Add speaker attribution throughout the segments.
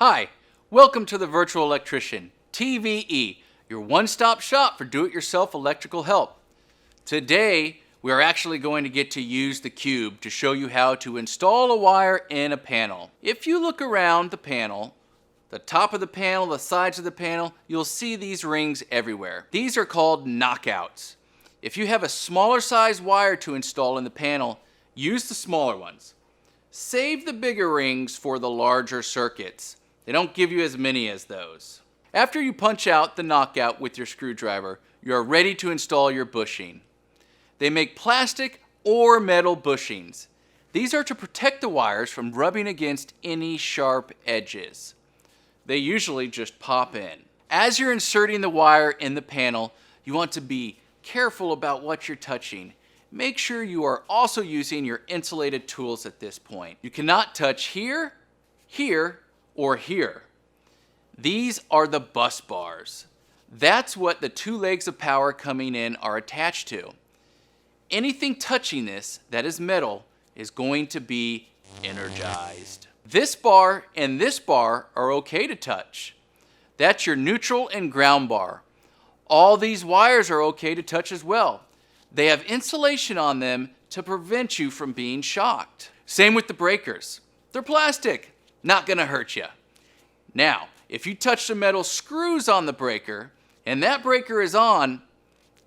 Speaker 1: Hi, welcome to the Virtual Electrician, TVE, your one-stop shop for do-it-yourself electrical help. Today, we are actually going to get to use the cube to show you how to install a wire in a panel. If you look around the panel, the top of the panel, the sides of the panel, you'll see these rings everywhere. These are called knockouts. If you have a smaller size wire to install in the panel, use the smaller ones. Save the bigger rings for the larger circuits. They don't give you as many as those. After you punch out the knockout with your screwdriver, you are ready to install your bushing. They make plastic or metal bushings. These are to protect the wires from rubbing against any sharp edges. They usually just pop in. As you're inserting the wire in the panel, you want to be careful about what you're touching. Make sure you are also using your insulated tools at this point. You cannot touch here, here, or here. These are the bus bars. That's what the two legs of power coming in are attached to. Anything touching this that is metal is going to be energized. This bar and this bar are okay to touch. That's your neutral and ground bar. All these wires are okay to touch as well. They have insulation on them to prevent you from being shocked. Same with the breakers. They're plastic. Not gonna hurt you. Now, if you touch the metal screws on the breaker and that breaker is on,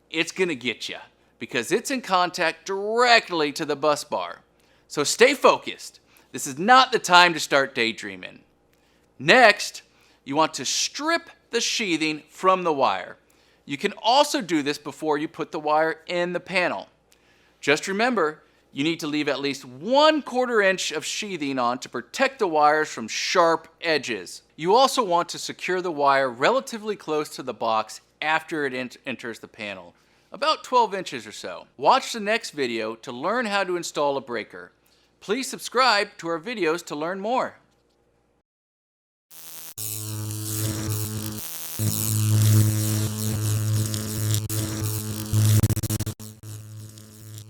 Speaker 1: it's gonna get you because it's in contact directly to the bus bar. So stay focused. This is not the time to start daydreaming. Next, you want to strip the sheathing from the wire. You can also do this before you put the wire in the panel. Just remember, you need to leave at least 1/4 inch of sheathing on to protect the wires from sharp edges. You also want to secure the wire relatively close to the box after it enters the panel, about 12 inches or so. Watch the next video to learn how to install a breaker. Please subscribe to our videos to learn more.